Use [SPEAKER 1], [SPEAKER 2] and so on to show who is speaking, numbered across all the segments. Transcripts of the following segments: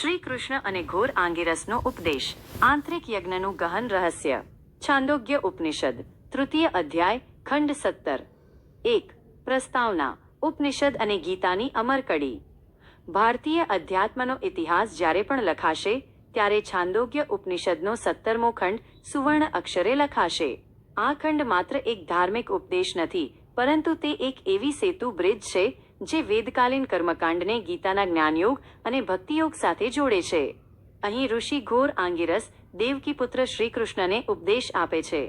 [SPEAKER 1] શ્રી કૃષ્ણ અને ઘોર આંગિરસનો ઉપદેશ. આંતરિક યજ્ઞનું ગહન રહસ્ય. છાંદોગ્ય ઉપનિષદ, તૃતીય અધ્યાય, ખંડ 17. 1. પ્રસ્તાવના. ઉપનિષદ અને ગીતાની અમરકડી. ભારતીય અધ્યાત્મનો ઇતિહાસ જ્યારે પણ લખાશે ત્યારે છાંદોગ્ય ઉપનિષદનો 17મો ખંડ સુવર્ણ અક્ષરે લખાશે. આ ખંડ માત્ર એક ધાર્મિક ઉપદેશ નથી, પરંતુ તે એક એવી સેતુ બ્રિજ છે જે વેદકાલીન કર્મકાંડને ગીતાના જ્ઞાનયોગ અને ભક્તિયોગ સાથે જોડે છે. અહીં ઋષિ ઘોર આંગિરસ દેવકીપુત્ર શ્રીકૃષ્ણને ઉપદેશ આપે છે.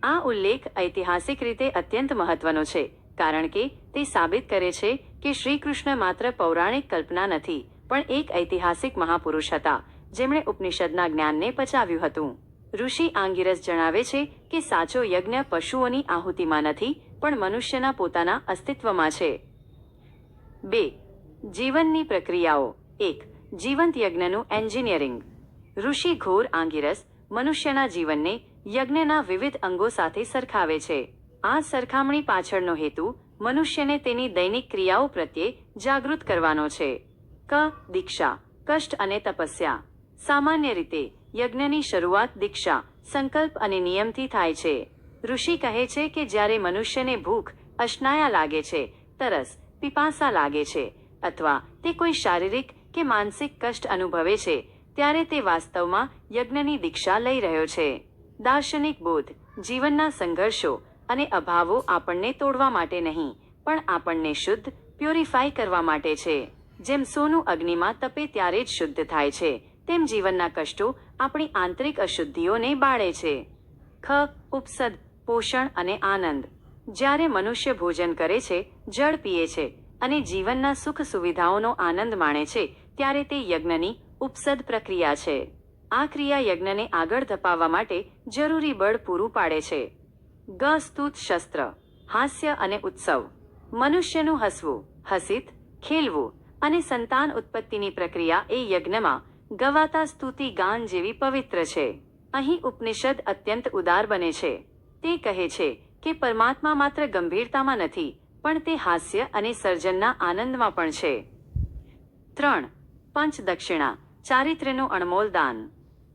[SPEAKER 1] આ ઉલ્લેખ ઐતિહાસિક રીતે અત્યંત મહત્વનો છે, કારણ કે તે સાબિત કરે છે કે શ્રીકૃષ્ણ માત્ર પૌરાણિક કલ્પના નથી, પણ એક ઐતિહાસિક મહાપુરુષ હતા જેમણે ઉપનિષદના જ્ઞાનને પચાવ્યું હતું. ઋષિ આંગિરસ જણાવે છે કે સાચો યજ્ઞ પશુઓની આહુતિમાં નથી, પણ મનુષ્યના પોતાના અસ્તિત્વમાં છે. 2. જીવનની પ્રક્રિયાઓ. 1. જીવંત યજ્ઞનું એન્જિનિયરિંગ. ઋષિ ઘોર આંગિરસ મનુષ્યના જીવનને યજ્ઞના વિવિધ અંગો સાથે સરખાવે છે. આ સરખામણી પાછળનો હેતુ મનુષ્યને તેની દૈનિક ક્રિયાઓ પ્રત્યે જાગૃત કરવાનો છે. ક. દીક્ષા, કષ્ટ અને તપસ્યા. સામાન્ય રીતે યજ્ઞની શરૂઆત દીક્ષા, સંકલ્પ અને નિયમથી થાય છે. ઋષિ કહે છે કે જ્યારે મનુષ્યને ભૂખ, અશનાયા લાગે છે, તરસ, પિપાસા લાગે છે, અથવા તે કોઈ શારીરિક કે માનસિક કષ્ટ અનુભવે છે, ત્યારે તે વાસ્તવમાં યજ્ઞની દીક્ષા લઈ રહ્યો છે. દાર્શનિક બોધ. જીવનના સંઘર્ષો અને અભાવો આપણને તોડવા માટે નહીં, પણ આપણને શુદ્ધ, પ્યોરિફાય કરવા માટે છે. જેમ સોનું અગ્નિમાં તપે ત્યારે જ શુદ્ધ થાય છે, તેમ જીવનના કષ્ટો આપણી આંતરિક અશુદ્ધિઓને બાળે છે. ખ. ઉપસદ, પોષણ અને આનંદ. જ્યારે મનુષ્ય ભોજન કરે છે, જળ પીએ છે અને જીવનના સુખ સુવિધાઓનો આનંદ માણે છે, ત્યારે તે યજ્ઞની ઉપસદ પ્રક્રિયા છે. આ ક્રિયા યજ્ઞને આગળ ધપાવવા માટે જરૂરી બળ પૂરું પાડે છે. ગ. સ્તુત શસ્ત્ર, હાસ્ય અને ઉત્સવ. મનુષ્યનું હસવું, હસિત, ખેલવું અને સંતાન ઉત્પત્તિની પ્રક્રિયા એ યજ્ઞમાં ગવાતા સ્તુતિ ગાન જેવી પવિત્ર છે. અહીં ઉપનિષદ અત્યંત ઉદાર બને છે. તે કહે છે કે પરમાત્મા માત્ર ગંભીરતામાં નથી, પણ તે હાસ્ય અને સર્જનના આનંદમાં પણ છે. 3. પંચ દક્ષિણા, ચારિત્ર્યનું અણમોલ દાન.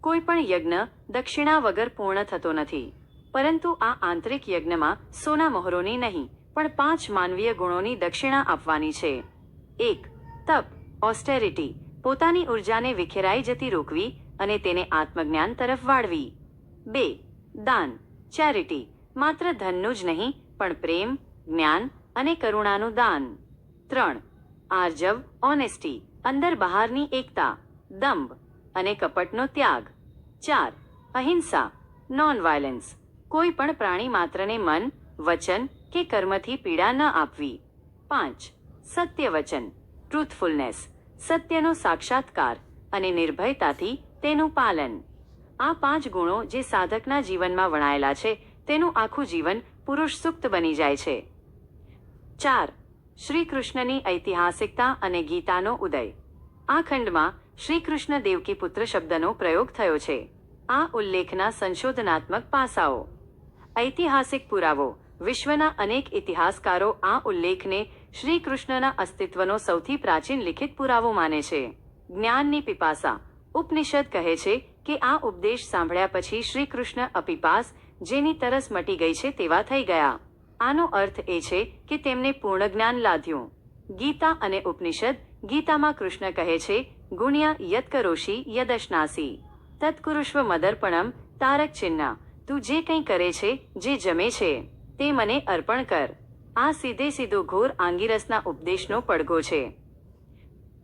[SPEAKER 1] કોઈ પણ યજ્ઞ દક્ષિણા વગર પૂર્ણ થતો નથી, પરંતુ આ આંતરિક યજ્ઞમાં સોના મોહરોની નહીં, પણ 5 માનવીય ગુણોની દક્ષિણા આપવાની છે. 1. તપ, ઓસ્ટેરિટી, પોતાની ઉર્જાને વિખેરાઈ જતી રોકવી અને તેને આત્મજ્ઞાન તરફ વાળવી. 2. દાન, ચેરિટી, માત્ર ધનનું જ નહીં, પણ પ્રેમ, જ્ઞાન અને કરુણાનું દાન. 3. આર્જવ, ઓનેસ્ટી, અંદર બહારની એકતા, દંભ અને કપટનો ત્યાગ. 4. અહિંસા, નોન વાયલન્સ, કોઈ પણ પ્રાણી માત્રને મન, વચન કે કર્મથી પીડા ન આપવી. 5. સત્ય વચન, ટ્રુથફુલનેસ, સત્યનો સાક્ષાત્કાર અને નિર્ભયતાથી તેનું પાલન. આ 5 ગુણો જે સાધકના જીવનમાં વણાયેલા છે, તેનું આખું જીવન પુરુષ સુક્ત બની જાય છે. 4. શ્રી કૃષ્ણની ઐતિહાસિકતા અને ગીતાનો ઉદય. આ ખંડમાં શ્રી કૃષ્ણ દેવકીપુત્ર શબ્દનો પ્રયોગ થયો છે. આ ઉલ્લેખના સંશોધનાત્મક પાસાઓ. ઐતિહાસિક પુરાવો. વિશ્વના અનેક ઇતિહાસકારો આ ઉલ્લેખને શ્રી કૃષ્ણના અસ્તિત્વનો સૌથી પ્રાચીન લિખિત પુરાવો માને છે. જ્ઞાનની પિપાસા. ઉપનિષદ કહે છે કે આ ઉપદેશ સાંભળ્યા પછી શ્રી કૃષ્ણ અપિપાસ, જેની તરસ મટી ગઈ છે તેવા થઈ ગયા. આનો અર્થ એ છે કે તેમને પૂર્ણ જ્ઞાન લાદ્યું. ગીતા અને ઉપનિષદ. ગીતામાં કૃષ્ણ કહે છે, ગુણ્યા યત કરોષી યદશ્નાસી તત્કુરુષ્વ મદર્પણમ તારક ચિહ્ન. તું જે કંઈ કરે છે, જે જમે છે, તે મને અર્પણ કર. આ સીધે સીધો ઘોર આંગિરસના ઉપદેશનો પડઘો છે.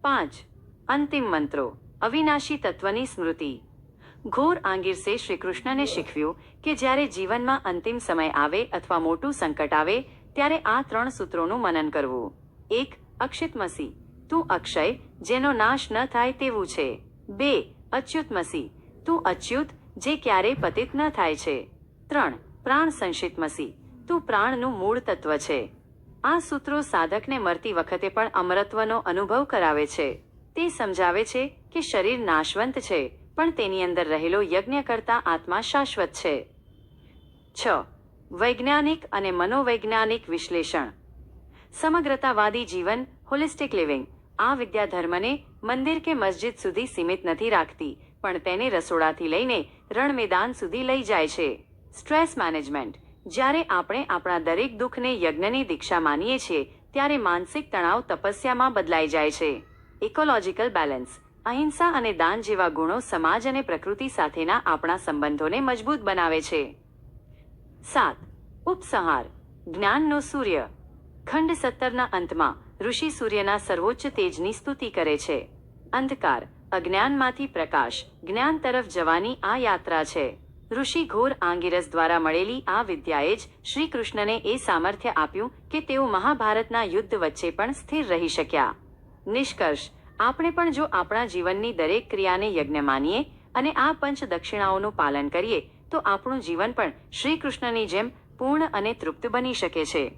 [SPEAKER 1] 5. અંતિમ મંત્રો, અવિનાશી તત્વની સ્મૃતિ. ઘોર આંગિરસે શ્રીકૃષ્ણને શીખવ્યું કે જ્યારે જીવનમાં અંતિમ સમય આવે અથવા મોટું સંકટ આવે, ત્યારે આ 3 સૂત્રોનું મનન કરવું. 1. અક્ષિતમસી, તું અક્ષય, જેનો નાશ ન થાય તેવું છે. 2. અચ્યુતમસી, તું અચ્યુત, જે ક્યારેય પતિત ન થાય છે. 3. પ્રાણ સંશિતમસી, તું પ્રાણનું મૂળ તત્વ છે. આ સૂત્રો સાધકને મરતી વખતે પણ અમરત્વનો અનુભવ કરાવે છે. તે સમજાવે છે કે શરીર નાશવંત છે, પણ તેની અંદર રહેલો યજ્ઞ કરતા આત્મા શાશ્વત છે. 6. વૈજ્ઞાનિક અને મનોવૈજ્ઞાનિક વિશ્લેષણ. સમગ્રતાવાદી જીવન, હોલિસ્ટિક લિવિંગ. આ વિદ્યાધર્મને મંદિર કે મસ્જિદ સુધી સીમિત નથી રાખતી, પણ તેને રસોડાથી લઈને રણ મેદાન સુધી લઈ જાય છે. Stress management. જ્યારે આપણે આપણા દરેક દુઃખને યજ્ઞની દીક્ષા માનીએ છીએ, ત્યારે માનસિક તણાવ તપસ્યામાં બદલાઈ જાય છે. Ecological balance. અહિંસા અને દાન જેવા ગુણો સમાજ અને પ્રકૃતિ સાથેના આપણા સંબંધોને મજબૂત બનાવે છે. 7. ઉપસંહાર. જ્ઞાનનો સૂર્ય. ખંડ 17ના અંતમાં ઋષિ સૂર્યના સર્વોચ્ચ તેજની સ્તુતિ કરે છે. અંધકાર, અજ્ઞાનમાંથી પ્રકાશ, જ્ઞાન તરફ જવાની આ યાત્રા છે. ઋષિ ઘોર આંગિરસ દ્વારા મળેલી આ વિદ્યાએ જ શ્રી કૃષ્ણને એ સામર્થ્ય આપ્યું કે તેઓ મહાભારતના યુદ્ધ વચ્ચે પણ સ્થિર રહી શક્યા. નિષ્કર્ષ. આપણે પણ જો આપણા જીવનની દરેક ક્રિયાને યજ્ઞ માનીએ અને આ પંચ દક્ષિણાઓનું પાલન કરીએ, તો આપણું જીવન પણ શ્રી કૃષ્ણની જેમ પૂર્ણ અને તૃપ્ત બની શકે છે.